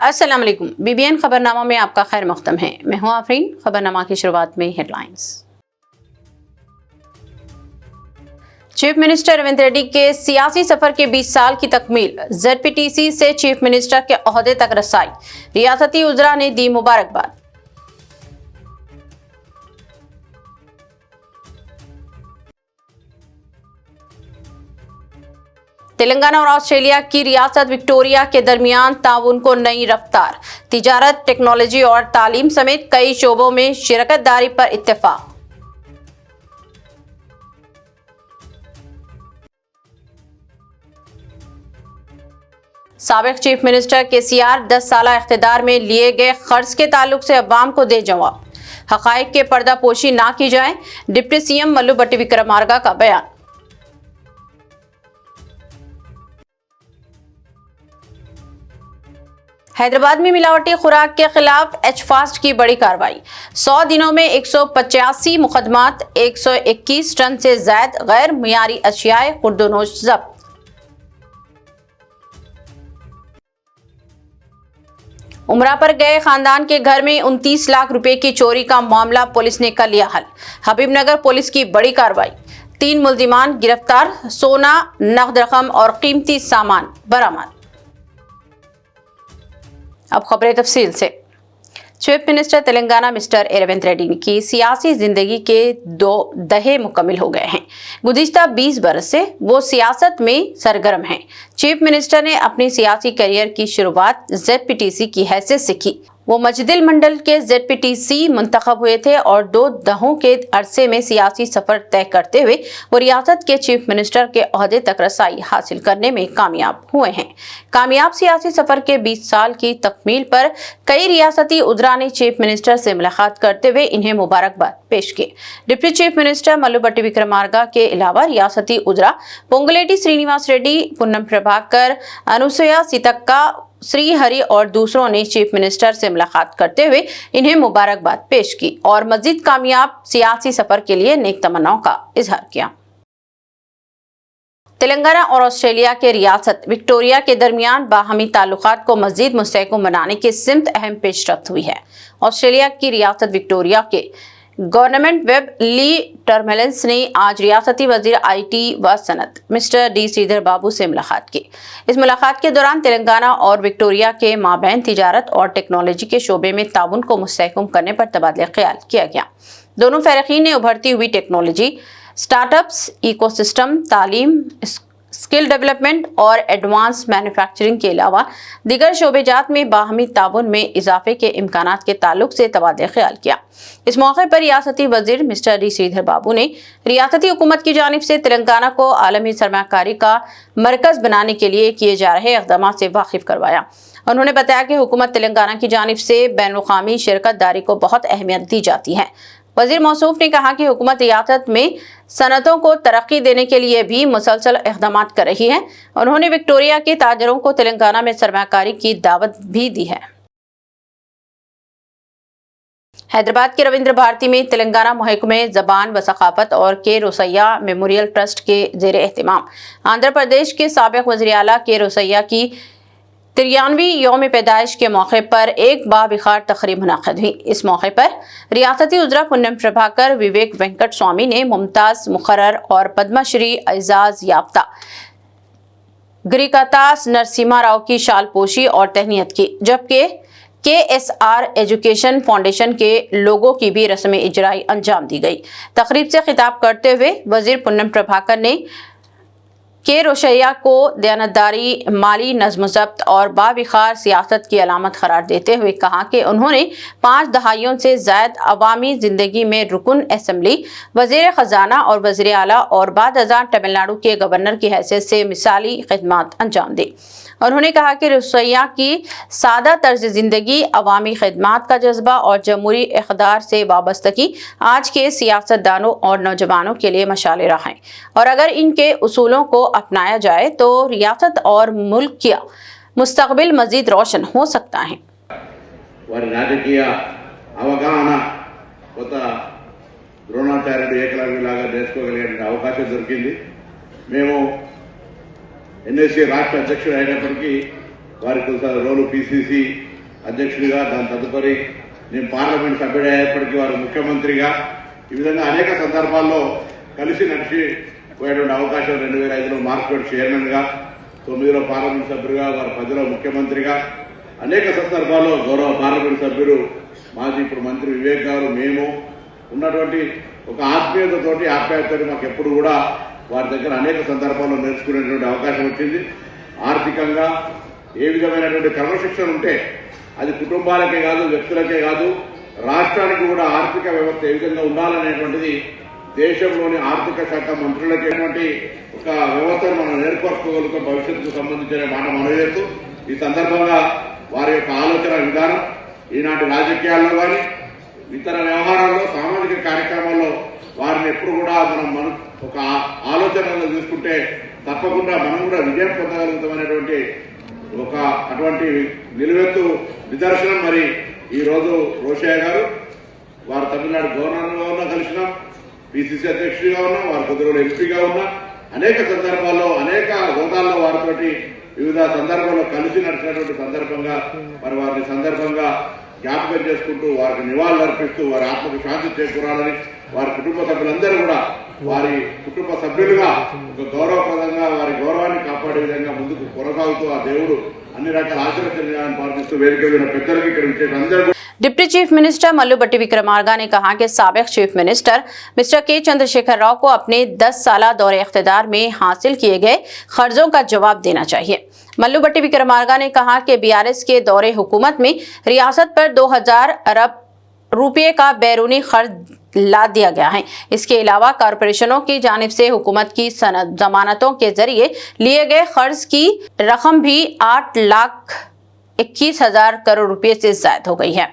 السلام علیکم، BBN خبرنامہ میں آپ کا خیر مقدم ہے۔ میں ہوں آفرین۔ خبرنامہ کی شروعات میں headlines. Chief minister Revanth Reddy کے سیاسی سفر کے 20 سال کی تکمیل، ZPTC سے چیف منسٹر کے عہدے تک رسائی، ریاستی وزراء نے دی مبارکباد۔ تلنگانہ اور آسٹریلیا کی ریاست وکٹوریہ کے درمیان تعاون کو نئی رفتار، تجارت، ٹیکنالوجی اور تعلیم سمیت کئی شعبوں میں شراکت داری پر اتفاق۔ سابق چیف منسٹر KCR 10 سالہ اقتدار میں لیے گئے قرض کے تعلق سے عوام کو دے جواب، حقائق کے پردہ پوشی نہ کی جائے، ڈپٹی CM ملو بٹی وکرمارگا کا بیان۔ حیدرآباد میں ملاوٹی خوراک کے خلاف HFAST کی بڑی کارروائی، 100 دنوں میں 185 مقدمات، 121 ٹن سے زائد غیر معیاری اشیاء خورد و نوش ضبط۔ عمرہ پر گئے خاندان کے گھر میں 29 لاکھ روپے کی چوری کا معاملہ پولیس نے کر لیا حل، حبیب نگر پولیس کی بڑی کارروائی، 3 ملزمان گرفتار، سونا، نقد رقم اور قیمتی سامان برآمد۔ اب خبریں تفصیل سے۔ Chief minister Telangana mister Revanth Reddy کی سیاسی زندگی کے 2 دہے مکمل ہو گئے ہیں۔ گزشتہ 20 برس سے وہ سیاست میں سرگرم ہیں۔ چیف منسٹر نے اپنی سیاسی کیریئر کی شروعات ZPTC کی حیثیت سے کی۔ وہ مجدل منڈل کے ZPTC منتخب ہوئے تھے اور 2 دہوں کے عرصے میں سیاسی سفر طے کرتے ہوئے وہ ریاست کے چیف منسٹر کے عہدے تک رسائی حاصل کرنے میں کامیاب ہوئے ہیں۔ کامیاب سیاسی سفر کے 20 سال کی تکمیل پر کئی ریاستی وزراء نے چیف منسٹر سے ملاقات کرتے ہوئے انہیں مبارکباد پیش کی۔ ڈپٹی چیف منسٹر ملو بٹی وکرمارگا کے علاوہ ریاستی وزراء پونگلیٹی سرینیواس ریڈی، پونم پربھاکر، انوسویا سیتکا، سری ہری اور دوسروں نے چیف منسٹر سے ملاقات کرتے ہوئے انہیں مبارکباد پیش کی اور مزید کامیاب سیاسی سفر کے لیے نیک تمناؤں کا اظہار کیا۔ تلنگانہ اور آسٹریلیا کے ریاست وکٹوریہ کے درمیان باہمی تعلقات کو مزید مستحکم بنانے کی سمت اہم پیش رفت ہوئی ہے۔ آسٹریلیا کی ریاست وکٹوریہ کے گورنمنٹ ویب لی ٹرملنس نے آج ریاستی وزیر IT و صنعت مسٹر D سریدھر بابو سے ملاقات کی۔ اس ملاقات کے دوران تلنگانہ اور وکٹوریہ کے مابین تجارت اور ٹیکنالوجی کے شعبے میں تعاون کو مستحکم کرنے پر تبادلہ خیال کیا گیا۔ دونوں فریقین نے ابھرتی ہوئی technology, startups, ecosystem, تعلیم، اسکل ڈیولپمنٹ اور ایڈوانس مینوفیکچرنگ کے علاوہ دیگر شعبے جات میں باہمی تعاون میں اضافے کے امکانات کے تعلق سے تبادلہ خیال کیا۔ اس موقع پر ریاستی وزیر مسٹر D سریدھر بابو نے ریاستی حکومت کی جانب سے تلنگانہ کو عالمی سرمایہ کاری کا مرکز بنانے کے لیے کیے جا رہے اقدامات سے واقف کروایا۔ انہوں نے بتایا کہ حکومت تلنگانہ کی جانب سے بین الاقوامی شراکت داری کو بہت اہمیت دی جاتی ہے۔ وزیر موصوف نے کہا کہ حکومت ریاست میں صنعتوں کو ترقی دینے کے لیے بھی مسلسل اقدامات کر رہی ہے۔ انہوں نے وکٹوریہ کے تاجروں کو تلنگانہ میں سرمایہ کاری کی دعوت بھی دی ہے۔ حیدرآباد کے رویندر بھارتی میں تلنگانہ محکمہ زبان و ثقافت اور K روسیہ میموریل ٹرسٹ کے زیر اہتمام آندھرا پردیش کے سابق وزیر اعلیٰ K روسیہ کی 93ویں یوم پیدائش کے موقع پر ایک باوقار تقریب منعقد ہوئی۔ اس موقع پر ریاستی وزراء پونم پربھاکر، وویک وینکٹ سوامی نے ممتاز مقرر اور پدما شری اعزاز یافتہ گریکاتاس نرسمہا راؤ کی شال پوشی اور تہنیت کی، جبکہ KSR ایجوکیشن فاؤنڈیشن کے لوگوں کی بھی رسم اجرائی انجام دی گئی۔ تقریب سے خطاب کرتے ہوئے وزیر پونم پربھاکر نے K روسیہ کو دیانتداری، مالی نظم و ضبط اور باوقار سیاست کی علامت قرار دیتے ہوئے کہا کہ انہوں نے 5 دہائیوں سے زائد عوامی زندگی میں رکن اسمبلی، وزیر خزانہ اور وزیر اعلیٰ اور بعد ازاں تمل ناڈو کے گورنر کی حیثیت سے مثالی خدمات انجام دی۔ انہوں نے کہا کہ روسیہ کی سادہ طرز زندگی، عوامی خدمات کا جذبہ اور جمہوری اقدار سے وابستگی آج کے سیاستدانوں اور نوجوانوں کے لیے مشعل راہ ہیں، اور اگر ان کے اصولوں کو اپنایا جائے تو ریاست اور ملک کا مستقبل مزید روشن ہو سکتا ہے۔ NSA రాష్ట్ర అధ్యక్షుడు అయినప్పటికీ వారికి రోలు PCC అధ్యక్షుడిగా, దాని తదుపరి నేను పార్లమెంట్ సభ్యుడు అయ్యేప్పటికీ వారు ముఖ్యమంత్రిగా, ఈ విధంగా అనేక సందర్భాల్లో కలిసి నడిచి పోయేటువంటి అవకాశం 2005లో మార్కెట్ చైర్మన్గా, 9లో పార్లమెంట్ సభ్యుడిగా, వారు 10లో ముఖ్యమంత్రిగా, అనేక సందర్భాల్లో గౌరవ పార్లమెంట్ సభ్యులు మాజీ ఇప్పుడు మంత్రి వివేక్ గారు, మేము ఉన్నటువంటి ఒక ఆప్యాయతతో మాకు ఎప్పుడు కూడా వారి దగ్గర అనేక సందర్భాల్లో నేర్చుకునేటువంటి అవకాశం వచ్చింది. ఆర్థికంగా ఏ విధమైనటువంటి క్రమశిక్షణ ఉంటే అది కుటుంబాలకే కాదు, వ్యక్తులకే కాదు, రాష్ట్రానికి కూడా ఆర్థిక వ్యవస్థ ఏ విధంగా ఉండాలనేటువంటిది దేశంలోని ఆర్థిక శాఖ మంత్రులకేటువంటి ఒక వ్యవస్థను మనం ఏర్పరచుకోగలుగుతాం భవిష్యత్తుకు సంబంధించిన మాట మనవేస్తూ, ఈ సందర్భంగా వారి యొక్క ఆలోచన విధానం ఈనాటి రాజకీయాల్లో కానీ ఇతర వ్యవహారాల్లో, సామాజిక కార్యక్రమాల్లో వారిని ఎప్పుడు కూడా మనం ఒక ఆలోచనలో తీసుకుంటే తప్పకుండా మనం కూడా విజయం పొందగలుగుతామనేటువంటి అటువంటి నిలువెత్తు నిదర్శనం. మరి ఈ రోజు రోషయ్య గారు వారు తమిళనాడు గవర్నర్గా ఉన్నా కలిసినాం, పిసిసి అధ్యక్షుడిగా ఉన్నాం, వారు కొద్ది రోజులు ఎంపీగా ఉన్నా, అనేక సందర్భాల్లో అనేక హోదాల్లో వారితోటి వివిధ సందర్భాల్లో కలిసి నడిచినటువంటి సందర్భంగా మరి వారిని సందర్భంగా జ్ఞాపకం చేసుకుంటూ వారికి నివాళులు అర్పిస్తూ వారి ఆత్మకు శాంతి చేకూరాలని, వారి కుటుంబ సభ్యులందరూ కూడా వారి కుటుంబ సభ్యులుగా ఒక గౌరవప్రదంగా వారి గౌరవాన్ని కాపాడే విధంగా ముందుకు కొనసాగుతూ ఆ దేవుడు అన్ని రకాల ఆశీర్వచనాలను ప్రార్థిస్తూ వేదిక మీద పెద్దలకి ఇక్కడ విచ్చేసి అందరూ. डिप्टी चीफ मिनिस्टर मल्लू भट्टी विक्रमार्का ने कहा कि साबिक चीफ मिनिस्टर मिस्टर के चंद्रशेखर राव को अपने 10 साला दौरे इख्तिदार में हासिल किए गए खर्चों का जवाब देना चाहिए। मल्लू भट्टी विक्रमार्का ने कहा कि बीआरएस के दौरे हुकूमत में रियासत पर 2000 अरब रुपये का बैरूनी खर्च लाद दिया गया है। इसके अलावा कॉरपोरेशनों की जानिब से हुकूमत की सनद जमानतों के जरिए लिए गए खर्च की रकम भी 8,21,000 करोड़ रुपए से ज्यादा हो गई है।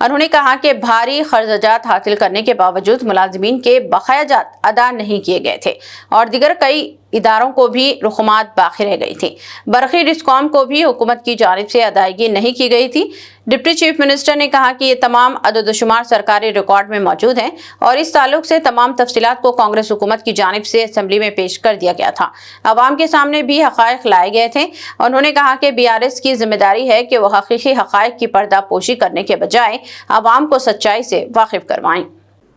उन्होंने कहा कि भारी खर्चात हासिल करने के बावजूद मुलाजिमीन के बकायाजात अदा नहीं किए गए थे और दीगर कई इदारों को भी रकूमात बाकी रह गई थी। बरखी डिस्कॉम को भी हुकूमत की जानिब से अदायगी नहीं की गई थी। डिप्टी चीफ मिनिस्टर ने कहा कि ये तमाम अददशुमार सरकारी रिकॉर्ड में मौजूद हैं और इस ताल्लुक से तमाम तफसीलात को कांग्रेस हुकूमत की जानिब से असेंबली में पेश कर दिया गया था। अवाम के सामने भी हक़ाइक़ लाए गए थे। उन्होंने कहा कि बीआरएस की जिम्मेदारी है कि वह हकीकी हक़ाइक़ की पर्दापोशी करने के बजाय अवाम को सच्चाई से वाकिफ करवाएं।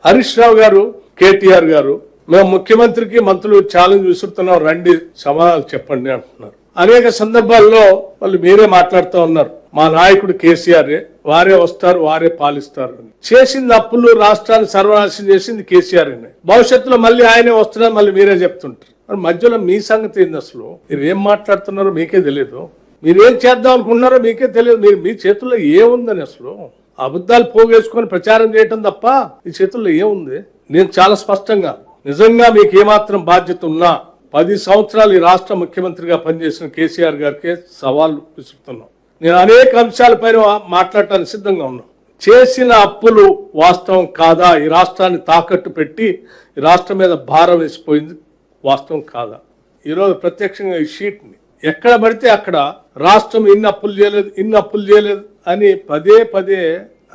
हरीश राव गारू, केटीआर गारू, మేము ముఖ్యమంత్రికి మంత్రులు ఛాలెంజ్ విసురుతున్నాం, రండి సమాధానం చెప్పండి అంటున్నారు. అనేక సందర్భాల్లో వాళ్ళు మీరే మాట్లాడుతూ ఉన్నారు, మా నాయకుడు కేసీఆర్, వారే వస్తారు, వారే పాలిస్తారు అని. చేసింది అప్పులు, రాష్ట్రాన్ని సర్వనాశనం చేసింది కేసీఆర్ అని. భవిష్యత్తులో మళ్ళీ ఆయనే వస్తున్నారు, మళ్ళీ మీరే చెప్తుంటారు. మరి మధ్యలో మీ సంగతి ఏంది? అసలు మీరు ఏం మాట్లాడుతున్నారో మీకే తెలియదు, మీరేం చేద్దాం అనుకుంటున్నారో మీకే తెలియదు. మీ చేతుల్లో ఏముందని అసలు అబద్ధాలు పోగేసుకొని ప్రచారం చేయటం తప్ప మీ చేతుల్లో ఏముంది? నేను చాలా స్పష్టంగా, నిజంగా మీకు ఏమాత్రం బాధ్యత ఉన్నా 10 సంవత్సరాలు ఈ రాష్ట్ర ముఖ్యమంత్రిగా పనిచేసిన కేసీఆర్ గారికి సవాళ్ళు విసురుతున్నాం. నేను అనేక అంశాలపైన మాట్లాడటానికి సిద్ధంగా ఉన్నాను. చేసిన అప్పులు వాస్తవం కాదా? ఈ రాష్ట్రాన్ని తాకట్టు పెట్టి ఈ రాష్ట్రం మీద భారం వేసిపోయింది వాస్తవం కాదా? ఈరోజు ప్రత్యక్షంగా ఈ షీట్ని ఎక్కడ పడితే అక్కడ రాష్ట్రం ఇన్ని అప్పులు చేయలేదు అని పదే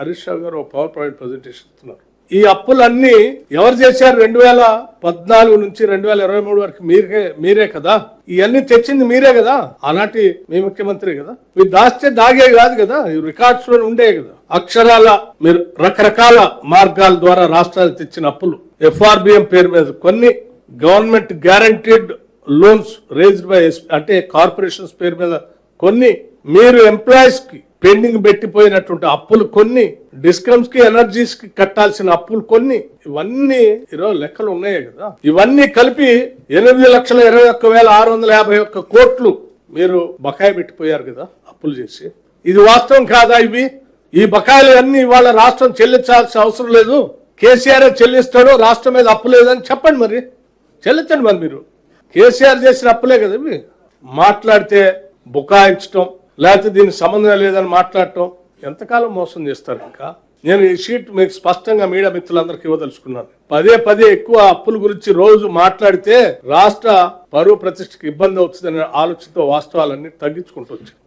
హరీష్ రావు గారు పవర్ పాయింట్ ప్రజెంటేషన్ ఇస్తున్నారు. ఈ అప్పులన్నీ ఎవరు చేశారు? 2014 నుంచి 2023 వరకు మీరే కదా. ఇవన్నీ తెచ్చింది మీరే కదా, ఆనాటి మీ ముఖ్యమంత్రి కదా. మీరు దాస్తే దాగే కాదు కదా, రికార్డ్స్ లో ఉండే కదా. అక్షరాల మీరు రకరకాల మార్గాల ద్వారా రాష్ట్రానికి తెచ్చిన అప్పులు, FRBM పేరు మీద కొన్ని, government guaranteed loans raised by అంటే కార్పొరేషన్స్ పేరు మీద కొన్ని, మీరు ఎంప్లాయీస్ కి పెండింగ్ పెట్టిపోయినటువంటి అప్పులు కొన్ని, డిస్కమ్స్ కి ఎనర్జీస్ కి కట్టాల్సిన అప్పులు కొన్ని, ఇవన్నీ ఈరోజు లెక్కలు ఉన్నాయి కదా. ఇవన్నీ కలిపి 8,21,651 కోట్లు మీరు బకాయి పెట్టిపోయారు కదా అప్పులు చేసి. ఇది వాస్తవం కాదా? ఈ బకాయిలు అన్ని ఇవాళ రాష్ట్రం చెల్లించాల్సిన అవసరం లేదు, కేసీఆర్ చెల్లిస్తాడు, రాష్ట్రం మీద అప్పు లేదని చెప్పండి, మరి చెల్లించండి. మరి మీరు కేసీఆర్ చేసిన అప్పులే కదా ఇవి. మాట్లాడితే బుకాయించడం, లేకపోతే దీనికి సంబంధం లేదని మాట్లాడటం ఎంతకాలం మోసం చేస్తారు? ఇంకా నేను ఈ షీట్ మీకు స్పష్టంగా మీడియా మిత్రులందరికీ ఇవ్వదలుచుకున్నాను. పదే ఎక్కువ అప్పుల గురించి రోజు మాట్లాడితే రాష్ట్ర పరువు ప్రతిష్టకి ఇబ్బంది అవుతుందనే ఆలోచనతో వాస్తవాలన్నీ తగ్గించుకుంటూ వచ్చాను.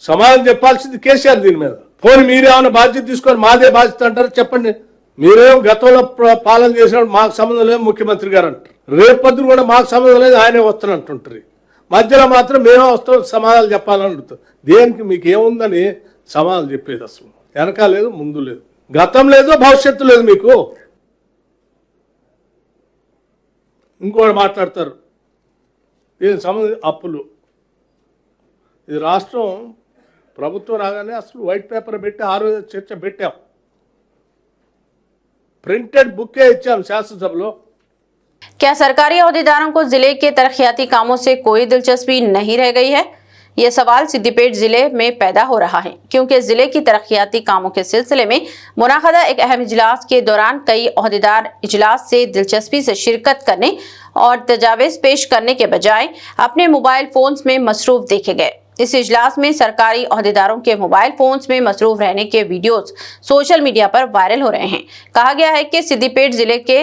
సమాధానం చెప్పాల్సింది కేసీఆర్ దీని మీద. పోనీ మీరేమైనా బాధ్యత తీసుకొని మాదే బాధ్యత అంటారు? చెప్పండి. మీరేం గతంలో పాలన చేసినప్పుడు మాకు సంబంధం లేదు ముఖ్యమంత్రి గారు అంటారు, రేపొద్దున కూడా మాకు సంబంధం లేదు ఆయనే వస్తానంటుంటారు. మధ్యలో మాత్రం మేమే వస్తాం సమాధానాలు చెప్పాలని అడుగుతాం. దేనికి మీకు ఏముందని సమాధానం చెప్పేది అసలు వెనక లేదు ముందు లేదు గతం లేదు భవిష్యత్తు లేదు మీకు ఇంకోటి మాట్లాడతారు దీనికి సంబంధించి అప్పులు ఇది రాష్ట్రం ప్రభుత్వం రాగానే అసలు వైట్ పేపర్ పెట్టి ఆ రోజు చర్చ పెట్టాం ప్రింటెడ్ బుక్కే ఇచ్చాం శాసనసభలో क्या सरकारी अहदेदारों को जिले के तरक्याती कामों से कोई दिलचस्पी नहीं रह गई है? ये सवाल सिद्दीपेट जिले में पैदा हो रहा है क्योंकि जिले की तरक्याती कामों के सिलसिले में मुनाक़दा एक अहम इजलास के दौरान कई अहदेदार इजलास से दिलचस्पी से शिरकत करने और तजावीज़ पेश करने के बजाय अपने मोबाइल फोन्स में मसरूफ देखे गए। इस इजलास में सरकारी अहदेदारों के मोबाइल फोन्स में मसरूफ रहने के वीडियोस सोशल मीडिया पर वायरल हो रहे हैं। कहा गया है कि सिद्दीपेट जिले के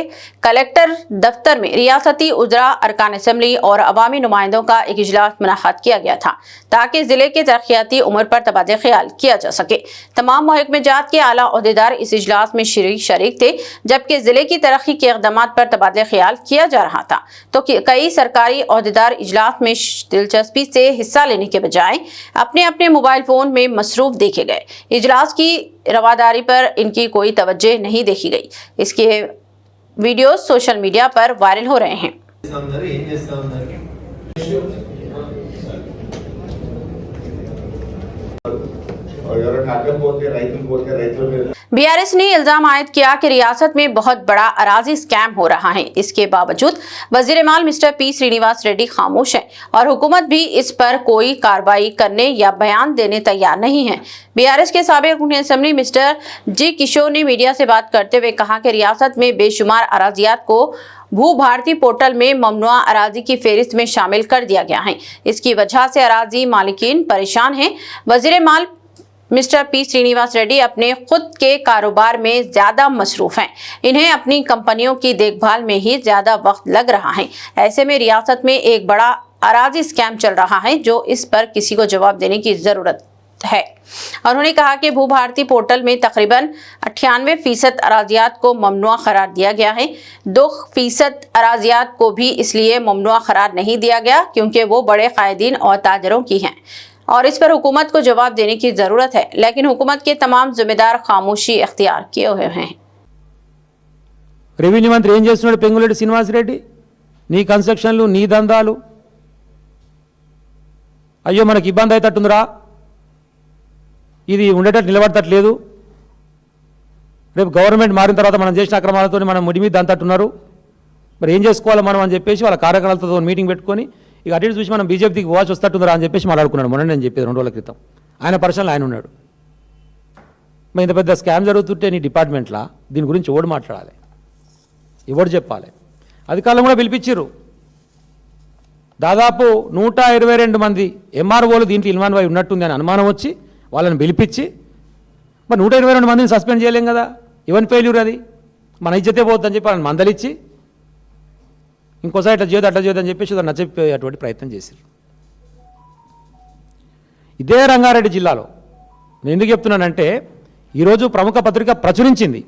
कलेक्टर दफ्तर में रियासती उजरा, अरकान असम्बली और अवामी नुमाइंदों का एक इजलास मुनअक़द किया गया था ताकि जिले के तरक्याती उम्र पर तबादला ख्याल किया जा सके। तमाम महकमे जात के आला अहदेदार इस इजलास में शरीक थे जबकि जिले की तरक्की के इक़दामात पर तबादला ख्याल किया जा रहा था तो कई सरकारी अहदेदार इजलास में दिलचस्पी से हिस्सा लेने के बजाय अपने अपने मोबाइल फोन में मसरूफ देखे गए। इजलास की रवादारी पर इनकी कोई तवज्जो नहीं देखी गई। इसके वीडियोस सोशल मीडिया पर वायरल हो रहे हैं। बीआरएस ने इल्जाम आयद किया कि रियासत में बहुत बड़ा अराजी स्कैम हो रहा है। इसके बावजूद वजीर माल मिस्टर पी श्रीनिवास रेड्डी खामोश हैं और हुकूमत भी इस पर कोई कार्रवाई करने या बयान देने तैयार नहीं है। बीआरएस के साबिक रुकन असेंबली मिस्टर जी किशोर ने मीडिया से बात करते हुए कहा कि रियासत में बेशुमार अराजियात को भू भारती पोर्टल में ममनुआ अराजी की फेहरिस्त में शामिल कर दिया गया है। इसकी वजह से अराजी मालिकीन परेशान हैं। वजीर माल मिस्टर पी श्रीनिवास रेड्डी अपने खुद के कारोबार में ज्यादा मसरूफ हैं। इन्हें अपनी कंपनियों की देखभाल में ही ज्यादा वक्त लग रहा है। ऐसे में रियासत में एक बड़ा अराजी स्कैम चल रहा है जो इस पर किसी को जवाब देने की जरूरत है। उन्होंने कहा कि भू भारती पोर्टल में तकरीबन 98% अराजियात को ममनुआ करार दिया गया है। 2% अराजियात को भी इसलिए ममनुआ करार नहीं दिया गया क्योंकि वो बड़े कायदीन और ताजरों की हैं और इस पर हुकूमत को जवाब देने की जरूरत है, लेकिन हुकूमत के तमाम जिम्मेदार खामोशी इख्तियार किए हुए हैं। రెవెన్యూ మంత్రి ఏం చేస్తున్నాడు? పెంగులెడ్డి శ్రీనివాసరెడ్డి నీ కన్స్ట్రక్షన్లు నీ దందాలు, అయ్యో మనకి ఇబ్బంది అవుతట్టుందిరా, ఇది ఉండేటట్టు నిలబడతట్లేదు, రేపు గవర్నమెంట్ మారిన తర్వాత మనం చేసిన అక్రమాలతో మనం ముడి మీద దంతట్టున్నారు, మరి ఏం చేసుకోవాలి మనం అని చెప్పేసి వాళ్ళ కార్యకర్తలతో మీటింగ్ పెట్టుకొని ఇక అటు చూసి మనం బీజేపీకి వాచ్ వస్తట్టుందిరా అని చెప్పేసి మాట్లాడుకున్నాడు. మొన్న నేను చెప్పేది 2 రోజుల క్రితం. ఆయన పర్సనల్ ఆయన ఉన్నాడు. మరి ఇంత పెద్ద స్కామ్ జరుగుతుంటే నీ డిపార్ట్మెంట్లో దీని గురించి ఎవడు మాట్లాడాలి, ఎవడు చెప్పాలి? అధికారులు కూడా పిలిపించారు. దాదాపు 122 మంది ఎంఆర్ఓలు దీంట్లో ఇన్వాల్వ్ అయి ఉన్నట్టుంది అని అనుమానం వచ్చి వాళ్ళని పిలిపించి మరి 122 మందిని సస్పెండ్ చేయలేం కదా, ఈవెన్ ఫెయిల్యూర్ అది, మన ఇజ్జతే పోతుందని చెప్పి వాళ్ళని మందలిచ్చి ఇంకోసారి ఇట్లా చేయదు అట్లా చేయదు అని చెప్పేసి నచ్చపోయేటువంటి ప్రయత్నం చేశారు. ఇదే రంగారెడ్డి జిల్లాలో నేను ఎందుకు చెప్తున్నానంటే ఈరోజు ప్రముఖ పత్రిక ప్రచురించింది,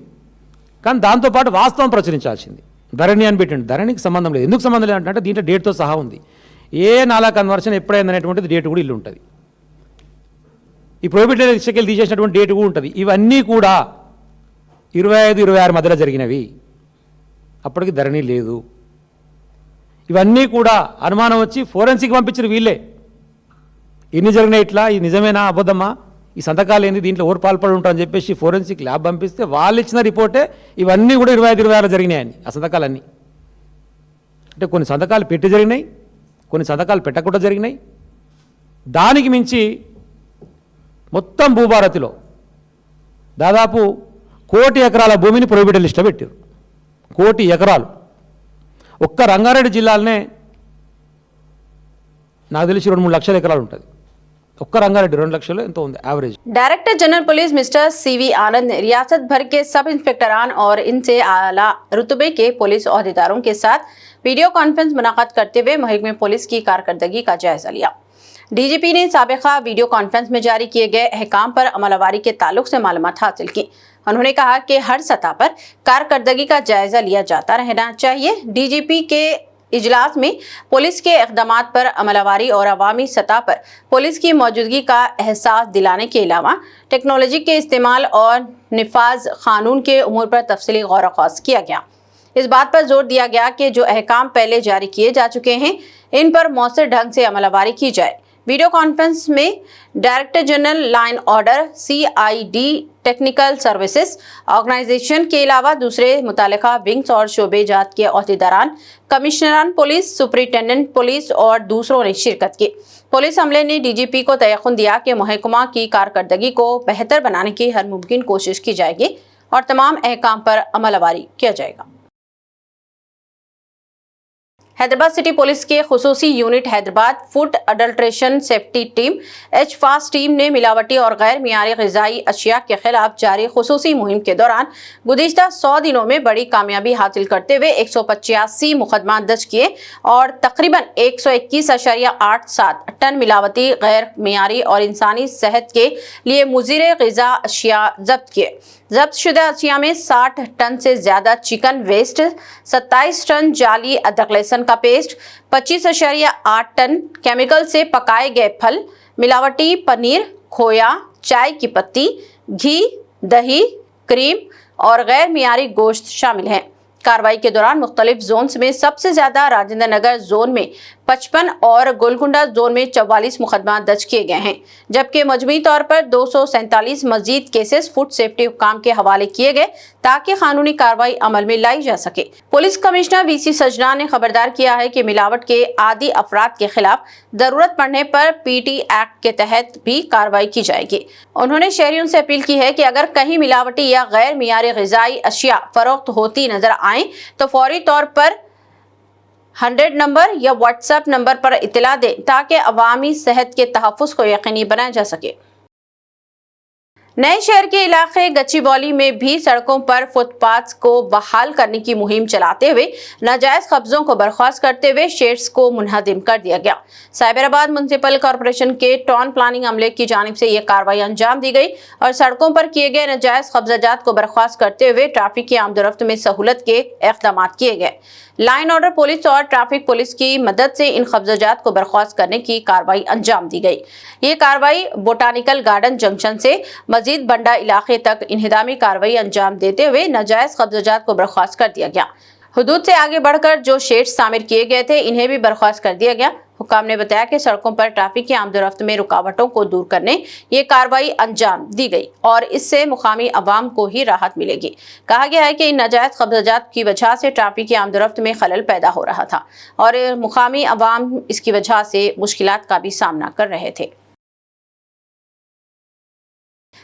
కానీ దాంతోపాటు వాస్తవం ప్రచురించాల్సింది. ధరణి అని పెట్టండి, ధరణికి సంబంధం లేదు. ఎందుకు సంబంధం లేదంటే దీంట్లో డేట్తో సహా ఉంది. ఏ నాలా కన్వర్షన్ ఎప్పుడైందనేటువంటిది డేట్ కూడా ఇల్లు ఉంటుంది. ఈ ప్రొహిబిటెడ్ ఎక్స్చెక్లు తీసేసినటువంటి డేట్ కూడా ఉంటుంది. ఇవన్నీ కూడా 25-26 మధ్యలో జరిగినవి. అప్పటికి ధరణి లేదు. ఇవన్నీ కూడా అనుమానం వచ్చి ఫోరెన్సిక్ పంపించారు వీళ్ళే. ఎన్ని జరిగినాయి ఇట్లా, ఇది నిజమేనా అబద్ధమా, ఈ సంతకాలు ఏంది, దీంట్లో ఎవరు పాల్పడి ఉంటారని చెప్పేసి ఫోరెన్సిక్ ల్యాబ్ పంపిస్తే వాళ్ళు ఇచ్చిన రిపోర్టే ఇవన్నీ కూడా 25-26 జరిగినాయని. ఆ సంతకాలన్నీ అంటే కొన్ని సంతకాలు పెట్టి జరిగినాయి, కొన్ని సంతకాలు పెట్టకుండా జరిగినాయి. దానికి మించి మొత్తం భూభారతిలో దాదాపు 1 కోటి ఎకరాల భూమిని ప్రొహిబిటెడ్ లిస్ట్లో పెట్టారు. 1 కోటి ఎకరాలు ఒక్క రంగారెడ్డి జిల్లాలోనే నాకు తెలిసి 2-3 లక్షల ఎకరాలు ఉంటుంది. ఒక్క రంగారెడ్డి 2 లక్షలు ఎంతో ఉంది average. Director general police mister C V Anand ने रियासत भर के सब इंस्पेक्टरान और इनसे आला रुतबे के पुलिस अहदेदारों के साथ वीडियो कॉन्फ्रेंस मुनाकात करते हुए महकमे पुलिस की कारकर्दगी का जायजा लिया। डीजीपी ने साबिका वीडियो कॉन्फ्रेंस में जारी किए गए अहकाम पर अमलवारी के ताल्लुक से मालूमात हासिल की। उन्होंने कहा कि हर सतह पर कारकर्दगी का जायजा लिया जाता रहना चाहिए। डीजीपी के इजलास में पुलिस के इक़दामात पर अमलवारी और अवामी सतह पर पुलिस की मौजूदगी का एहसास दिलाने के अलावा टेक्नोलॉजी के इस्तेमाल और निफाज कानून के उमूर पर तफसीली गौर ख़ास किया गया। इस बात पर जोर दिया गया कि जो अहकाम पहले जारी किए जा चुके हैं इन पर मौसर ढंग से अमलवारी की जाए। वीडियो कॉन्फ्रेंस में director general law and order CID technical services organisation के अलावा दूसरे मुतालिका विंग्स और शोबे जात के अहदेदारान, कमिश्नरान पुलिस, सुपरिटेंडेंट पुलिस और दूसरों ने शिरकत की। पुलिस अमले ने DGP को तयक़ुन दिया कि महकमा की कारकर्दगी को बेहतर बनाने की हर मुमकिन कोशिश की जाएगी और तमाम अहकाम पर अमलवारी किया जाएगा। हैदराबाद सिटी पुलिस के खुसूसी unit Hyderabad food adulteration safety team HFAS team ने मिलावटी और गैर मियारी ग़िज़ाई अशिया के खिलाफ जारी खुसूसी मुहिम के दौरान गुज़िश्ता 100 दिनों में बड़ी कामयाबी हासिल करते हुए 185 मुकदमा दर्ज किए और तकरीबन 121.87 टन मिलावटी, गैर मियारी और इंसानी सेहत के लिए मुज़िर ग़िज़ा अशिया जब्त किए। जब्त शुदा अशिया में 60 टन से ज्यादा चिकन वेस्ट, 27 टन जाली अदरक लहसुन का पेस्ट, 25.8 टन केमिकल से पकाए गए फल, मिलावटी पनीर, खोया, चाय की पत्ती, घी, दही, क्रीम और गैर मियारी गोश्त शामिल हैं। कार्रवाई के दौरान मुख्तलिफ जोन्स में सबसे ज्यादा राजेंद्र नगर जोन में 55 और गोलकुंडा जोन में 44 मुकदमा दर्ज किए गए हैं, जबकि मजमूई तौर पर 247 मजीद केसेस फूड सेफ्टी हुक्काम के हवाले किए गए ताकि कानूनी कार्रवाई अमल में लाई जा सके। पुलिस कमिश्नर VC सजना ने खबरदार किया है कि मिलावट के आदी अफराद के खिलाफ जरूरत पड़ने पर PT एक्ट के तहत भी कार्रवाई की जाएगी। उन्होंने शहरियों से अपील की है कि अगर कहीं मिलावटी या गैर मियारी ग़िज़ाई अशिया फरोख्त होती नजर आए तो फौरी तौर पर 100 नंबर या WhatsApp नंबर पर इत्तला दें ताकि अवामी सेहत के तहफ़्फ़ुज़ को यकीनी बनाया जा सके। नए शहर के इलाके गच्चीबौली में भी सड़कों पर फुटपाथ को बहाल करने की मुहिम चलाते हुए नाजायज कब्जों को बर्खास्त करते हुए शेड्स को मुनहदिम कर दिया गया। साइबराबाद म्युनिसिपल कॉर्पोरेशन के टाउन प्लानिंग अमले की जानिब से यह कार्रवाई अंजाम दी गई और सड़कों पर किए गए नाजायज कब्जाजात को बर्खास्त करते हुए ट्रैफिक की आमदोरफ्त में सहूलत के इक़दाम किए गए। लाइन ऑर्डर पुलिस और ट्रैफिक पुलिस की मदद से इन कब्जाजात को बर्खास्त करने की कार्रवाई अंजाम दी गई। ये कार्रवाई बोटानिकल गार्डन जंक्शन से मजीद बंडा इलाके तक इंहिदामी कार्रवाई अंजाम देते हुए नाजायज कब्जाजात को बर्खास्त कर दिया गया। हुदूद से आगे बढ़कर जो शेड्स तामीर किए गए थे इन्हें भी बर्खास्त कर दिया गया। हुक्काम ने बताया कि सड़कों पर ट्रैफिक की आमदोरफ्त में रुकावटों को दूर करने ये कार्रवाई अंजाम दी गई और इससे मुकामी अवाम को ही राहत मिलेगी। कहा गया है कि इन नाजायज कब्जाजात की वजह से ट्रैफिक की आमदोरफ्त में खलल पैदा हो रहा था और मुकामी अवाम इसकी वजह से मुश्किलात का भी सामना कर रहे थे।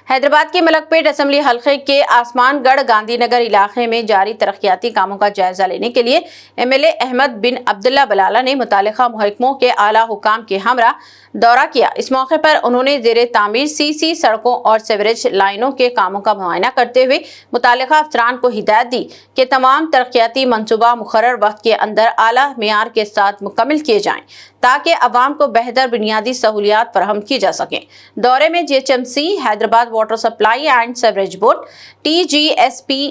हैदराबाद के मलकपेट असेंबली हल्के के आसमानगढ़ गांधीनगर इलाके में जारी तरक्याती कामों का जायजा लेने के लिए MLA अहमद बिन अब्दुल्ला बलाला ने मुतालिका महकमों के आला हुकाम के हमरा दौरा किया। इस मौके पर उन्होंने ज़ेरे तामीर CC सड़कों और सीवरेज लाइनों के कामों का मुआयना करते हुए मुतालिका अफसरान को हिदायत दी कि तमाम तरक्याती मंसूबा मुकर्रर वक्त के अंदर आला मियार के साथ मुकम्मल किए जाएं ताकि अवाम को बेहतर बुनियादी सहूलियात फराहम की जा सकें। दौरे में GHMC, Hyderabad water supply and sewerage board, TGSP,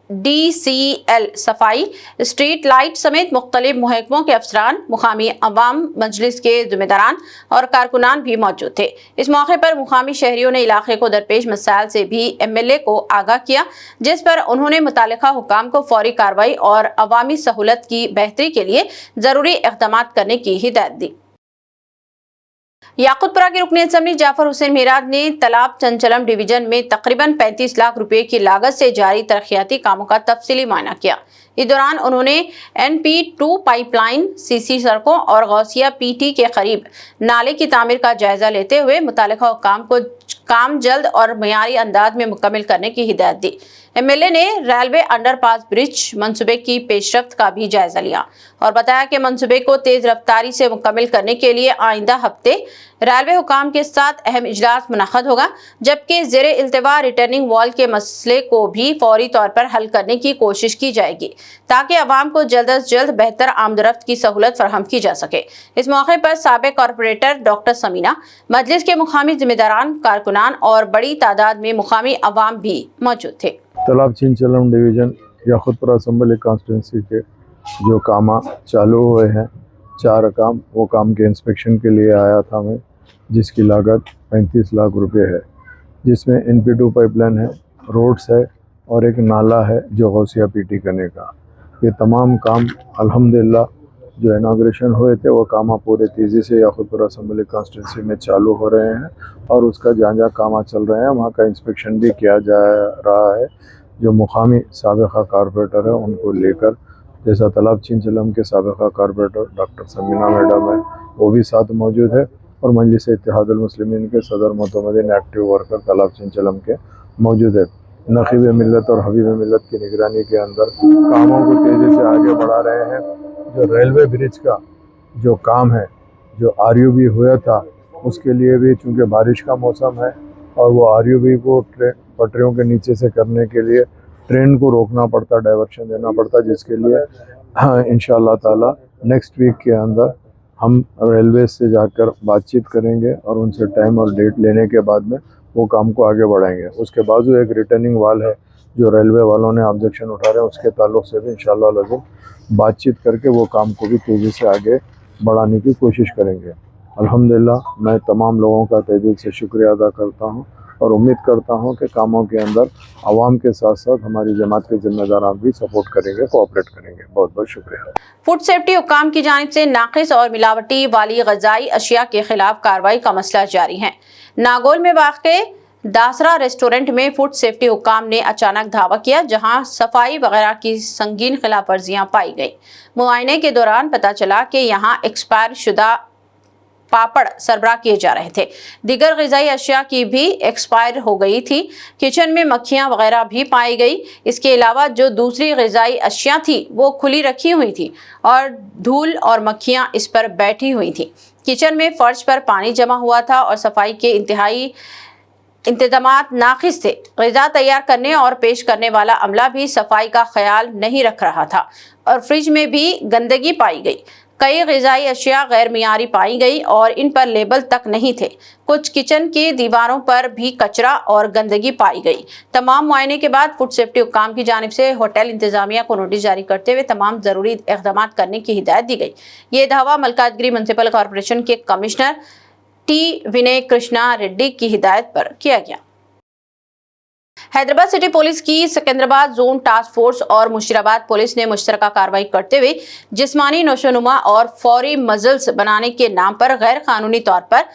DCL सफाई, स्ट्रीट लाइट समेत मुख्तलिफ महकमों के अफसरान, मुकामी अवाम मजलिस के जिम्मेदारान और कारकुनान भी मौजूद थे। इस मौके पर मुकामी शहरियों ने इलाके को दरपेश मसाइल से भी MLA को आगाह किया, जिस पर उन्होंने मुतालिका हुकाम को फौरी कार्रवाई और अवामी सहूलत की बेहतरी के लिए जरूरी इक़दाम करने की हिदायत दी। याकूतपुरा के रुकन असेंबली जाफर हुसैन मेराज ने तालाब चंचलम डिवीजन में तकरीबन 35 लाख रुपए की लागत से जारी तरक्याती कामों का तफसीली मुआयना किया। इस दौरान उन्होंने NP2 पाइपलाइन, CC सड़कों और गौसिया PT के करीब नाले की तामीर का जायजा लेते हुए मुतालिका हुक्काम को काम जल्द और मयारी अंदाज में मुकम्मल करने की हिदायत दी। MLA ने रेलवे अंडरपास ब्रिज मंसूबे की पेशरफ्त का भी जायजा लिया और बताया कि मंसूबे को तेज रफ्तारी से मुकम्मल करने के लिए आइंदा हफ्ते रेलवे हुकाम के साथ अहम इजलास मुनअक़द होगा, जबकि ज़ेरे इल्तिवा रिटर्निंग वॉल के मसले को भी फौरी तौर पर हल करने की कोशिश की जाएगी ताकि अवाम को जल्द अज जल्द बेहतर आमदरफ्त की सहूलत फराहम की जा सके। इस मौके पर साबिक़ कॉर्पोरेटर डॉक्टर समीना, मजलिस के मुकामी जिम्मेदारान, कारकुनान और बड़ी तादाद में मुकामी अवाम भी मौजूद थे। तालाब चंचलम डिवीजन याकूतपुरा असेंबली कॉन्स्टिट्यूंसी के जो काम चालू हुए हैं 4 काम, वो काम के इंस्पेक्शन के लिए आया था मैं, जिसकी लागत 35 लाख रुपए है, जिसमें NP2 पाइपलाइन है, रोड्स है और एक नाला है जो गौसिया पीटी करने का। ये तमाम काम अल्हम्दुलिल्लाह जो इनाग्रेशन हुए थे वो काम पूरे तेज़ी से याकूतपुर असम्बली कॉन्स्टिट्यूंसी में चालू हो रहे हैं और उसका जहाँ काम चल रहे हैं वहाँ का इंस्पेक्शन भी किया जा रहा है। जो मुकामी साबिक़ा कारपोरेटर है उनको लेकर, जैसा तालाब चिंचलम के साबिक़ा कारपोरेटर डॉक्टर समीना मैडम है वो भी साथ मौजूद है और मजलिस इत्तेहादुल मुस्लिमीन के सदर मोतमदीन एक्टिव वर्कर तालाब चिंचलम के मौजूद है। नक़ीब मिल्लत और हबीब मिल्लत की निगरानी के अंदर कामों को तेज़ी से आगे बढ़ा रहे हैं। जो रेलवे ब्रिज का जो काम है, जो RUB हुआ था, उसके लिए भी चूँकि बारिश का मौसम है और वो RUB को पटरियों के नीचे से करने के लिए ट्रेन को रोकना पड़ता, डाइवर्शन देना पड़ता, जिसके लिए इंशाअल्लाह ताला नेक्स्ट वीक के अंदर हम रेलवे से जाकर बातचीत करेंगे और उनसे टाइम और डेट लेने के बाद में वो काम को आगे बढ़ाएंगे। उसके बाजू एक रिटर्निंग वाल है जो रेलवे वालों ने ऑब्जेक्शन उठा रहे हैं, उसके ताल्लुक से भी इंशाअल्लाह लाज़िम बातचीत करके वो काम को भी तेज़ी से आगे बढ़ाने की कोशिश करेंगे। अल्हम्दुलिल्लाह मैं तमाम लोगों का तहे दिल से शुक्रिया अदा करता हूँ और उम्मीद करता हूँ कि कामों के अंदर आवाम के साथ साथ हमारी जमात के ज़िम्मेदारान भी सपोर्ट करेंगे, कोऑपरेट करेंगे। बहुत बहुत शुक्रिया। फूड सेफ्टी हुक्काम की जानिब से नाकिस और मिलावटी वाली ग़िज़ाई अशिया के खिलाफ कार्रवाई का मसला जारी है। नागौल में वाक़े दासरा रेस्टोरेंट में फूड सेफ्टी हुक्काम ने अचानक धावा किया, जहां सफाई वगैरह की संगीन खिलाफ वर्जियां पाई गई। मुआयने के दौरान पता चला कि यहां एक्सपायर शुदा पापड़ सरबराह किए जा रहे थे। दीगर ग़िज़ाई अशिया की भी एक्सपायर हो गई थी। किचन में मक्खियां वगैरह भी पाई गई। इसके अलावा जो दूसरी ग़िज़ाई अशिया थी वो खुली रखी हुई थी और धूल और मक्खियां इस पर बैठी हुई थी। किचन में फर्श पर पानी जमा हुआ था और सफाई के इंतहाई इंतजामात नाकिस थे। ग़िज़ा तैयार करने और पेश करने वाला अमला भी सफाई का ख्याल नहीं रख रहा था और फ्रिज में भी गंदगी पाई गई। कई ग़िज़ाई अशिया गैर मियारी पाई गई और इन पर लेबल तक नहीं थे। कुछ किचन की दीवारों पर भी कचरा और गंदगी पाई गई। तमाम मुआयने के बाद फूड सेफ्टी हुक्काम की जानिब से होटल इंतजामिया को नोटिस जारी करते हुए तमाम ज़रूरी इक़दाम करने की हिदायत दी गई। ये दावा मलकाजगिरी म्युनिसिपल कॉरपोरेशन के कमिश्नर T विनय कृष्णा रेड्डी की हिदायत पर किया गया। हैदराबाद सिटी पुलिस की सिकंदराबाद जोन टास्क फोर्स और मुशीराबाद पुलिस ने मुश्तरका कार्रवाई करते हुए जिस्मानी नशोनुमा और फौरी मजल्स बनाने के नाम पर गैर कानूनी तौर पर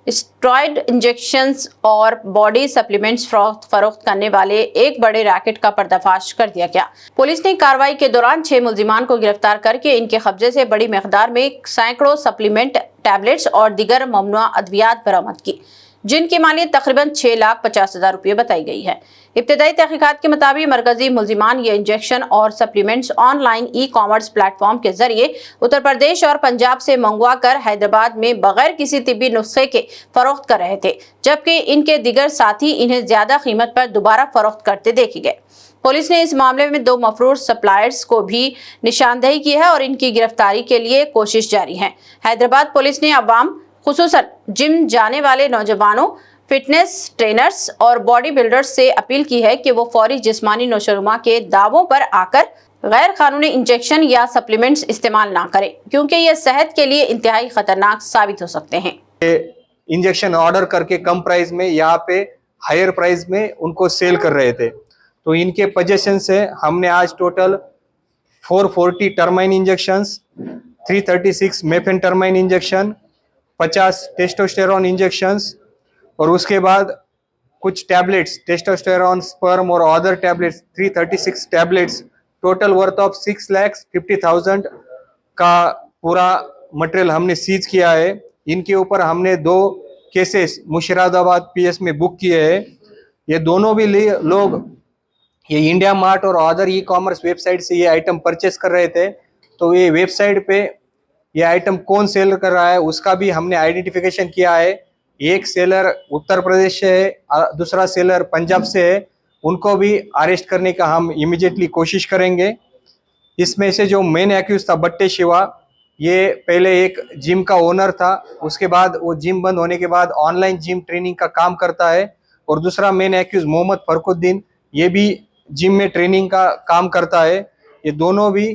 स्टेरॉयड इंजेक्शंस और बॉडी सप्लीमेंट्स फरोख्त करने वाले एक बड़े रैकेट का पर्दाफाश कर दिया गया। पुलिस ने कार्रवाई के दौरान 6 मुल्जिमान को गिरफ्तार करके इनके कब्जे से बड़ी मिकदार में सैकड़ों सप्लीमेंट, टैबलेट्स और दीगर ममनुआ अद्वियात बरामद की, जिनकी मालियत तकरीबन 6,50,000 रुपये बताई गई है। इब्तदाई तहकीकात के मुताबिक मरकजी मुल्जिमान ये इंजेक्शन और सप्लीमेंट्स ऑनलाइन ई-कॉमर्स प्लेटफॉर्म के जरिए उत्तर प्रदेश और पंजाब से मंगवा कर हैदराबाद में बगैर किसी तिब्बी नुस्खे के फरोख्त कर रहे थे, जबकि इनके दिगर साथी इन्हें ज्यादा कीमत पर दोबारा फरोख्त करते देखे गए। पुलिस ने इस मामले में 2 मफरूज सप्लायर्स को भी निशानदेही की है और इनकी गिरफ्तारी के लिए कोशिश जारी है। हैदराबाद पुलिस ने अवाम खुसूसन जिम जाने वाले नौजवानों, फिटनेस ट्रेनर्स और बॉडी बिल्डर्स से अपील की है कि वो फौरी जिस्मानी नशोनुमा के दावों पर आकर गैर कानूनी इंजेक्शन या सप्लीमेंट्स इस्तेमाल ना करें, क्योंकि ये सेहत के लिए इंतहाई खतरनाक साबित हो सकते हैं। इंजेक्शन ऑर्डर करके कम प्राइस में यहाँ पे हायर प्राइस में उनको सेल कर रहे थे, तो इनके पोजीशन से हमने आज टोटल 440 टर्माइन injections, 336 mephentermine injection, 50 testosterone injections और उसके बाद कुछ टैबलेट्स टेस्टोस्टेरोन, स्पर्म और other tablets 336 tablets, total worth of 6,50,000 का पूरा मटेरियल हमने सीज किया है। इनके ऊपर हमने 2 केसेस मुशीराबाद PS में बुक किए हैं। ये दोनों भी लोग ये इंडिया मार्ट और अदर ई-कॉमर्स वेबसाइट से ये आइटम परचेस कर रहे थे, तो ये वेबसाइट पे ये आइटम कौन सेल कर रहा है उसका भी हमने आइडेंटिफिकेशन किया है। एक सेलर उत्तर प्रदेश से है, दूसरा सेलर पंजाब से है, उनको भी अरेस्ट करने का हम इमीडिएटली कोशिश करेंगे। इसमें से जो मेन एक्यूज था बट्टे शिवा, ये पहले एक जिम का ओनर था, उसके बाद वो जिम बंद होने के बाद ऑनलाइन जिम ट्रेनिंग का काम करता है, और दूसरा मेन एक्यूज मोहम्मद फरकुद्दीन, ये भी जिम में ट्रेनिंग का काम करता है। ये दोनों भी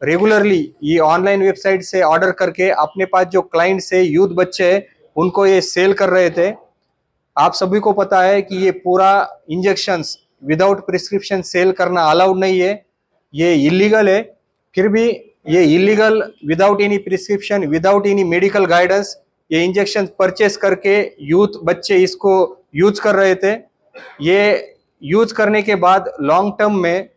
रेगुलरली ये ऑनलाइन वेबसाइट से ऑर्डर करके अपने पास जो क्लाइंट्स है, यूथ बच्चे हैं, उनको ये सेल कर रहे थे। आप सभी को पता है कि ये पूरा इंजेक्शंस विदाउट प्रिस्क्रिप्शन सेल करना अलाउड नहीं है, ये इलीगल है। फिर भी ये illegal without any prescription, without any medical guidance ये इंजेक्शन परचेस करके यूथ बच्चे इसको यूज कर रहे थे। ये यूज करने के बाद लॉन्ग टर्म में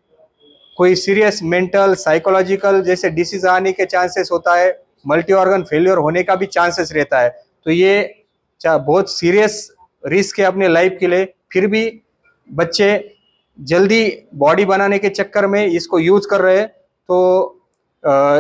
कोई सीरियस मेंटल साइकोलॉजिकल जैसे डिसीज आने के चांसेस होता है, मल्टी ऑर्गन फेलियर होने का भी चांसेस रहता है। तो ये बहुत सीरियस रिस्क है अपने लाइफ के लिए। फिर भी बच्चे जल्दी बॉडी बनाने के चक्कर में इसको यूज कर रहे हैं। तो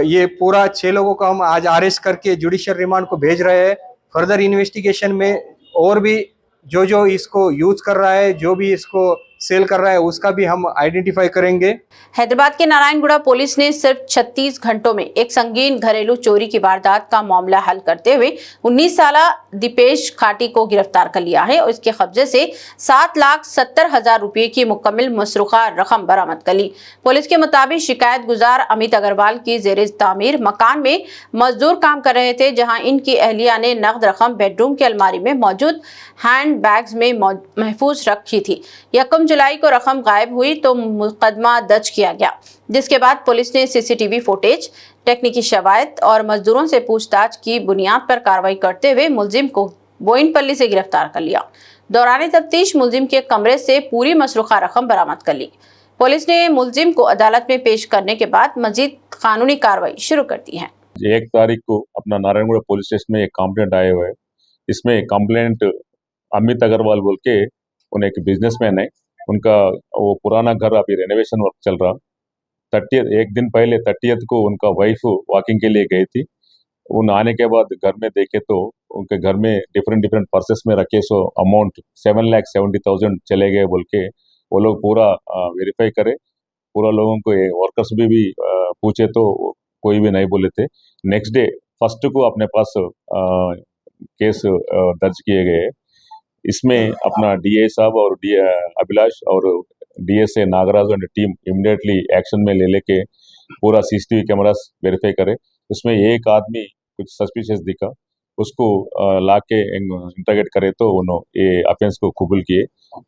ये पूरा 6 लोगों को हम आज अरेस्ट करके जुडिशियल रिमांड को भेज रहे हैं। फर्दर इन्वेस्टिगेशन में और भी जो इसको यूज कर रहा है, जो भी इसको सेल कर रहा है, उसका भी हम आइडेंटिफाई करेंगे। हैदराबाद के नारायणगुड़ा पुलिस ने सिर्फ 36 घंटों में एक संगीन घरेलू चोरी की वारदात का मामला हल करते हुए 19 साल दीपेश खाटी को गिरफ्तार कर लिया है और इसके कब्जे से 7,70,000 रुपए की मुकम्मल मसरूखा रकम बरामद कर ली। पुलिस के मुताबिक शिकायत गुजार अमित अग्रवाल की जेर तामीर मकान में मजदूर काम कर रहे थे, जहां इनकी अहलिया ने नकद रकम बेडरूम की अलमारी में मौजूद हैंड बैग्स में महफूज रखी थी। 1 जुलाई को रकम गायब हुई तो मुकदमा दर्ज किया गया, जिसके बाद पुलिस ने सीसीटीवी फुटेज, टेक्निकी शवायद और मजदूरों से पूछताछ की बुनियाद पर कार्रवाई करते हुए मुलजिम को बोइनपल्ली से गिरफ्तार कर लिया। दौरान तफ्तीश मुलजिम के कमरे से पूरी मसरूखा रकम बरामद कर ली। पुलिस ने मुलजिम को अदालत में पेश करने के बाद मजीद कानूनी कार्रवाई शुरू कर दी है। 1 तारीख को अपना नारायणगुड़ा पुलिस स्टेशन में एक कंप्लेंट आए हुए है। इसमें कंप्लेंट अमित अग्रवाल बोल के उन एक बिजनेसमैन है, उनका वो पुराना घर अभी रेनोवेशन वर्क चल रहा। 30 एक दिन पहले 30 को उनका वाइफ वॉकिंग के लिए गई थी। उन आने के बाद घर में देखे तो उनके घर में डिफरेंट पर्सेस में रखे सो अमाउंट 7,70,000 चले गए बोल के वो लोग पूरा वेरीफाई करे। पूरा लोगों को वर्कर्स भी पूछे तो कोई भी नहीं बोले थे। नेक्स्ट डे 1 को अपने पास केस दर्ज किए गए। इसमें अपना डीए साहब और अभिलाष और डीएसए नागराज और टीम इमीडिएटली एक्शन में ले लेके पूरा सीसीटीवी कैमरास वेरीफाई करे। उसमें एक आदमी कुछ सस्पिशियस दिखा, उसको लाके इंटरोगेट करे तो उन्होंने ये ऑफेंस को कबूल किए।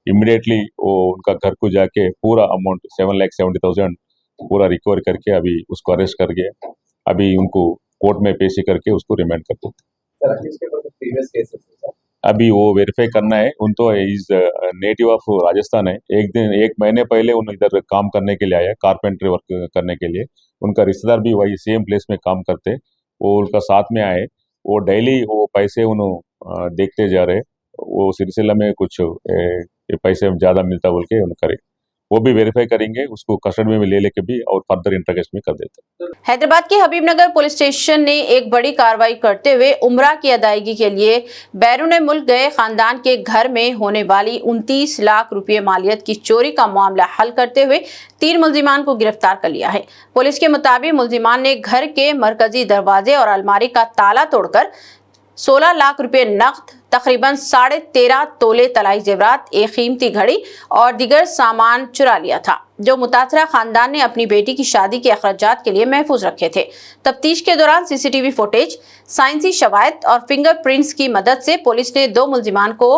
इमीडिएटली वो उनका घर को जाके पूरा अमाउंट 7,70,000 पूरा रिकवर करके अभी उसको अरेस्ट करके अभी उनको कोर्ट में पेशी करके उसको रिमांड कर देते। अभी वो वेरीफाई करना है। उन तो इज नेटिव ऑफ राजस्थान है। एक महीने पहले उन इधर काम करने के लिए आया, कारपेंट्री वर्क करने के लिए। उनका रिश्तेदार भी वही सेम प्लेस में काम करते, वो उनका साथ में आए। वो डेली वो पैसे उन्होंने देखते जा रहे, वो सिलसिला में कुछ पैसे ज़्यादा मिलता बोल के उन्हें करे। वो भी वेरीफाई करेंगे, उसको कस्टडी में ले लेके भी और फर्दर इंटरोगेशन में कर देते हैं। हैदराबाद के हबीबनगर पुलिस स्टेशन ने एक बड़ी कार्रवाई करते हुए उम्रा की अदायगी के लिए बैरून मुल्क गए खानदान के घर में होने वाली 29 लाख रुपए मालियत की चोरी का मामला हल करते हुए 3 मुलजिमान को गिरफ्तार कर लिया है। पुलिस के मुताबिक मुलजिमान ने घर के मरकजी दरवाजे और अलमारी का ताला तोड़कर 16 लाख रुपए नकद, तकरीबन 13.5 तोले तलाई जेवरात, एक कीमती घड़ी और दीगर सामान चुरा लिया था, जो मुतासरा खानदान ने अपनी बेटी की शादी के अखराजात के लिए महफूज रखे थे। तफ्तीश के दौरान सीसीटीवी फुटेज, साइंसी शवायद और फिंगरप्रिंट्स की मदद से पुलिस ने 2 मुलजिमान को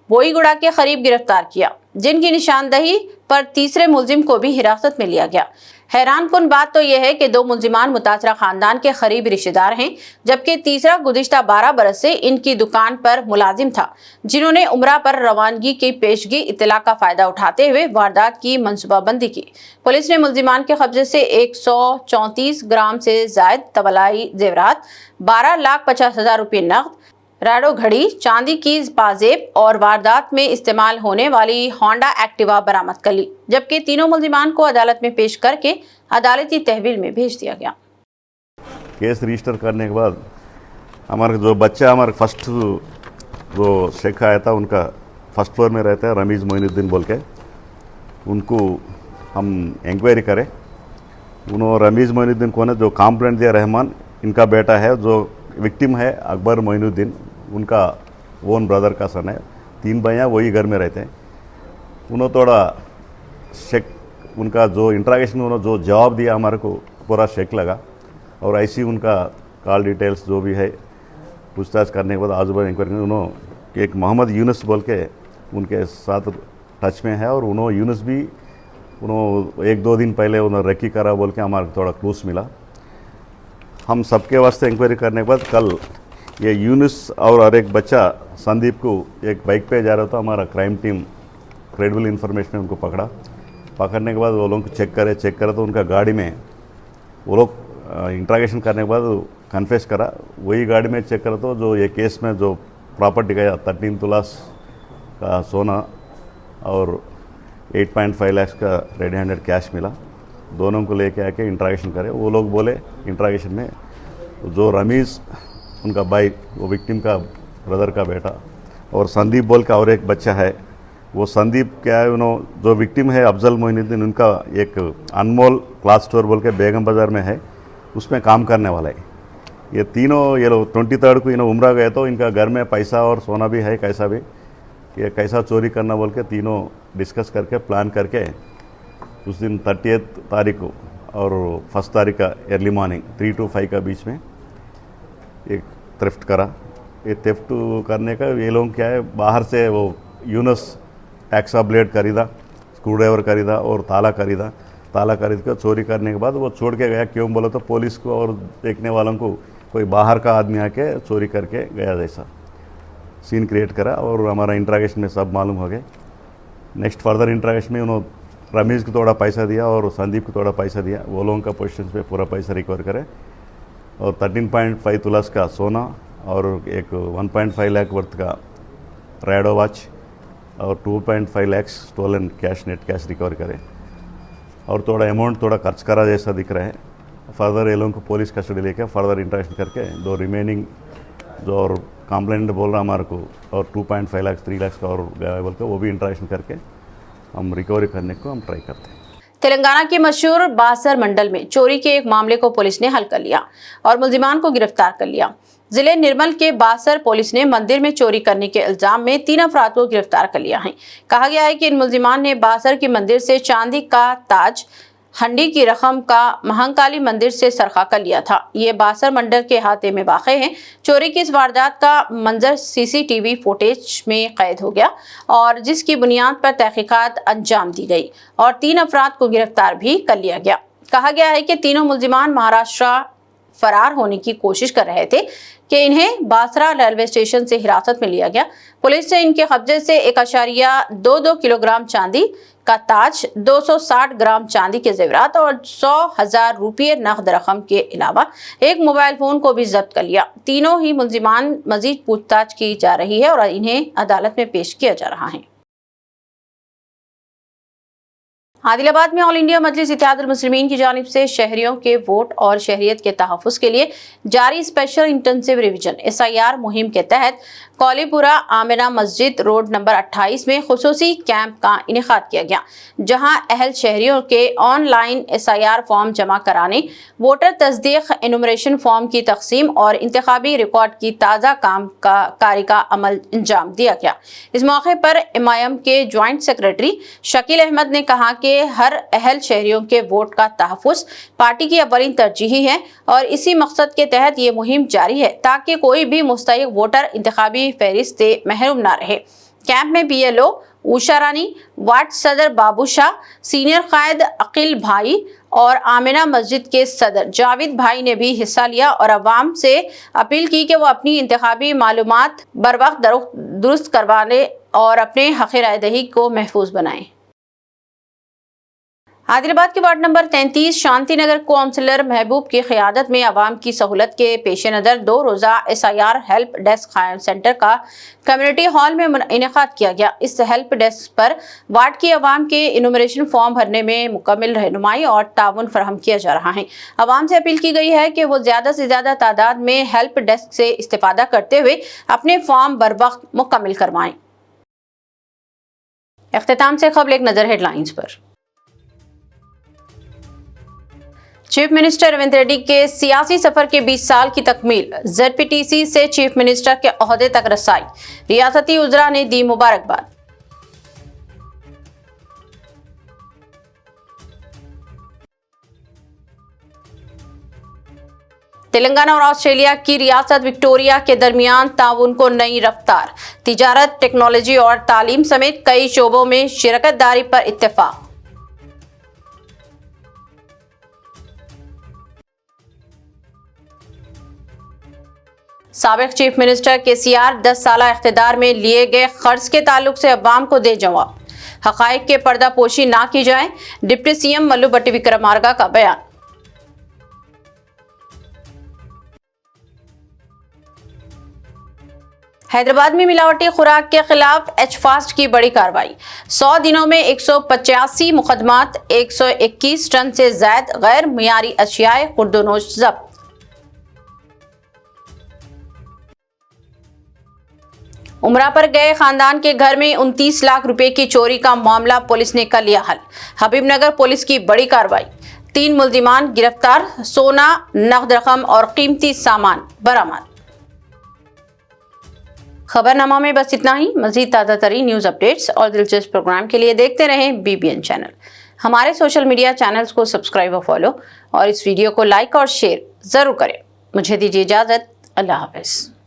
बोईगुड़ा के करीब गिरफ्तार किया, जिनकी निशानदही पर तीसरे मुलजिम को भी हिरासत में लिया गया। हैरान कुन बात तो यह है कि 2 मुलजिमान मुतासरा खानदान के करीबी रिश्तेदार हैं, जबकि तीसरा गुज़िश्ता 12 बरस से इनकी दुकान पर मुलाजिम था, जिन्होंने उम्रा पर रवानगी की पेशगी इत्तला का फायदा उठाते हुए वारदात की मंसूबाबंदी की। पुलिस ने मुलजिमान के कब्जे से 134 ग्राम से जायद तलाई जेवरात, 12,50,000 रुपये नकद, राडो घड़ी, चांदी की पाजेब और वारदात में इस्तेमाल होने वाली होंडा एक्टिवा बरामद कर ली, जबकि तीनों मुलजिमान को अदालत में पेश करके अदालती तहवील में भेज दिया गया। केस रजिस्टर करने के बाद हमारे जो बच्चा हमारे फर्स्ट जो शेख आया था, उनका फर्स्ट फ्लोर में रहता है, रमीज़ मोइनुद्दीन बोल के, उनको हम इंक्वायरी करें। उन्होंने रमीज़ मोइनुद्दीन को ने जो कंप्लेंट दिया, रहमान इनका बेटा है, जो विक्टिम है अकबर मोइनुद्दीन, उनका ओन ब्रदर का सन है। 3 भैया वही घर में रहते हैं। उन्होंने थोड़ा शेख उनका जो इंट्रागेशन उन्होंने जो जवाब दिया हमारे को पूरा शेक लगा और ऐसी उनका कॉल डिटेल्स जो भी है पूछताछ करने के बाद आजू बाजू इंक्वायरी में उन्होंने एक मोहम्मद यूनुस बोल के उनके साथ टच में है और उन्होंने यूनुस भी उन्होंने 1-2 दिन पहले उन्होंने रेकी करा बोल के हमारे थोड़ा क्लूस मिला। हम सबके वास्ते इंक्वायरी करने के बाद कल ये यूनुस और एक बच्चा संदीप को एक बाइक पे जा रहा था, हमारा क्राइम टीम क्रेडिबल इन्फॉर्मेशन में उनको पकड़ने के बाद वो लोग चेक करे तो उनका गाड़ी में वो लोग इंट्रागेशन करने के बाद कन्फेस करा, वही गाड़ी में चेक करा तो जो ये केस में जो प्रॉपर्टी गया 13 तुलास का सोना और 8.5 लाख का रेडी हैंडेड कैश मिला। दोनों को लेके आके इंट्रागेशन करे। वो लोग बोले इंट्रागेशन में जो रमीज़ उनका भाई, वो विक्टिम का ब्रदर का बेटा, और संदीप बोल का और एक बच्चा है, वो संदीप क्या है जो विक्टिम है अफजल मोइनुद्दीन, उनका एक अनमोल क्लॉथ स्टोर बोल के बेगम बाज़ार में है, उसमें काम करने वाला है। ये तीनों ये लोग 23 को उम्रा गए तो इनका घर में पैसा और सोना भी है, कैसा भी ये कैसा चोरी करना बोल के तीनों डिस्कस करके प्लान करके उस दिन 30 तारीख को और 1 तारीख का अर्ली मॉर्निंग 3 to 5 का बीच में एक थेफ्ट करा। ये थेफ्ट करने का ये लोग क्या है, बाहर से वो यूनस एक्सा ब्लेड खरीदा, स्क्रू ड्राइवर खरीदा और ताला खरीद कर चोरी करने के बाद वो छोड़ के गया। क्यों बोला तो पुलिस को और देखने वालों को कोई बाहर का आदमी आके चोरी करके गया जैसा सीन क्रिएट करा और हमारा इंट्रागेशन में सब मालूम हो गए। नेक्स्ट फर्दर इंट्रागेशन में उन्होंने रमीज़ को थोड़ा पैसा दिया और संदीप को थोड़ा पैसा दिया, वो लोगों का पोजीशन पे पूरा पैसा रिकवर करे और 13.5 तुलास का सोना और एक 1.5 लाख वर्थ का रैडो वॉच और 2.5 lakh stolen cash, net cash recover करे और थोड़ा अमाउंट थोड़ा खर्च करा जैसा दिख रहा है। फर्दर ये लोगों को पुलिस कस्टडी लेके फर्दर इंट्रैक्शन करके दो रिमेनिंग जो और कंप्लेंट बोल रहा हमारे को और 2.5 लाख 3 लाख का और गया बोल के वो भी इंट्रैक्शन करके हम रिकवरी करने को हम ट्राई करते हैं। तेलंगाना के मशहूर बासर मंडल में चोरी के एक मामले को पुलिस ने हल कर लिया और मुलजिमान को गिरफ्तार कर लिया। जिले निर्मल के बासर पुलिस ने मंदिर में चोरी करने के इल्जाम में 3 अफराद को गिरफ्तार कर लिया है। कहा गया है कि इन मुलजिमान ने बासर के मंदिर से चांदी का ताज, हंडी की रकम का महंकाली मंदिर से सरखा कर लिया था। ये बासर मंडल के अहाते में वाक़े हैं। चोरी की इस वारदात का मंजर सीसीटीवी फुटेज में कैद हो गया और जिसकी बुनियाद पर तहकीकात अंजाम दी गई और 3 अफराद को गिरफ्तार भी कर लिया गया। कहा गया है कि तीनों मुलजिमान महाराष्ट्र फरार होने की कोशिश कर रहे थे कि इन्हें बासरा रेलवे स्टेशन से हिरासत में लिया गया। पुलिस ने इनके कब्जे से 1.22 किलोग्राम चांदी का ताज, 260 ग्राम चांदी के जेवरात और 100,000 रुपये नकद रकम के अलावा एक मोबाइल फोन को भी जब्त कर लिया। तीनों ही मुलजिमान मजीद पूछताछ की जा रही है और इन्हें अदालत में पेश किया जा रहा है। आदिलाबाद में ऑल इंडिया मजलिस इत्तेहादुल मुस्लिमीन की जानिब से शहरियों के वोट और शहरियत के तहफ़्फ़ुज़ के लिए जारी स्पेशल इंटेंसिव रिवीजन SIR मुहिम के तहत कौलीपुरा आमिना मस्जिद रोड नंबर 28 में खुसूसी कैंप का इनेकाद किया गया, जहां अहल शहरियों के ऑनलाइन SIR फॉर्म जमा कराने, वोटर तस्दीक, एनुमरेशन फॉर्म की तकसीम और इंतखाबी रिकॉर्ड की ताज़ा कारी का अमल अंजाम दिया गया। इस मौके पर MIM के ज्वाइंट सेक्रेटरी शकील अहमद ने कहा कि हर अहल शहरियों के वोट का तहफ़्फ़ुज़ पार्टी की अव्वलीन तरजीही है और इसी मकसद के तहत ये मुहिम जारी है ताकि कोई भी मुस्तहिक वोटर इंतखाबी फहरिस्त से महरूम ना रहे। कैंप में BLO उषा रानी, वार्ड सदर बाबू शाह, सीनियर कायद अकील भाई और आमिना मस्जिद के सदर जावेद भाई ने भी हिस्सा लिया और अवाम से अपील की कि वो अपनी इंतखाबी मालूमात बर वक्त दुरुस्त करवाने और अपने हक़ राय दही को महफूज बनाएं। आदिलाबाद के ward number 33 Shanti Nagar councillor महबूब की क़यादत में आवाम की सहूलत के पेश नज़र 2 रोज़ा SIR हेल्प डेस्क सेंटर का कम्युनिटी हॉल में इनेकाद किया गया। इस हेल्प डेस्क पर वार्ड की आवाम के इनुमरेशन फॉर्म भरने में मुकम्मल रहनुमाई और ताउन फराहम किया जा रहा है। आवाम से अपील की गई है कि वो ज़्यादा से ज़्यादा तादाद में हेल्प डेस्क से इस्तेफादा करते हुए अपने फॉर्म बर वक्त मुकम्मल करवाएं। इख्तिताम से क़ब्ल एक नज़र हेडलाइंस पर। चीफ मिनिस्टर रेवंत रेड्डी के सियासी सफर के 20 साल की तकमील, ZPTC से चीफ मिनिस्टर के ओहदे तक रसाई, रियासती उज़रा ने दी मुबारकबाद। तेलंगाना और ऑस्ट्रेलिया की रियासत विक्टोरिया के दरमियान ताउन को नई रफ्तार, तिजारत, टेक्नोलॉजी और तालीम समेत कई शोबों में शिरकतदारी पर इत्तेफाक। साबिक चीफ मिनिस्टर केसीआर 10 साल इख्तिदार में लिए गए खर्च के ताल्लुक से अवाम को दे जवाब, हकाइक के पर्दापोशी ना की जाए, डिप्टी सीएम मल्लू भट्टी विक्रमार्का का बयान। हैदराबाद में मिलावटी खुराक के खिलाफ एचफास्ट की बड़ी कार्रवाई, 100 दिनों में 185 मुकदमात, 121 टन से ज्यादा गैर मियारी अशियाए खुर्दोनोश जब्त। उमरा पर गए खानदान के घर में 29 लाख रुपए की चोरी का मामला पुलिस ने कर लिया हल, हबीबनगर पुलिस की बड़ी कार्रवाई, 3 मुल्जिमान गिरफ्तार, सोना, नकद रकम और कीमती सामान बरामद। खबरनामा में बस इतना ही। मजीद ताज़ा तरीन न्यूज़ अपडेट्स और दिलचस्प प्रोग्राम के लिए देखते रहें BBN चैनल। हमारे सोशल मीडिया चैनल्स को सब्सक्राइब और फॉलो, और इस वीडियो को लाइक और शेयर जरूर करें। मुझे दीजिए इजाजत। अल्लाह हाफिज।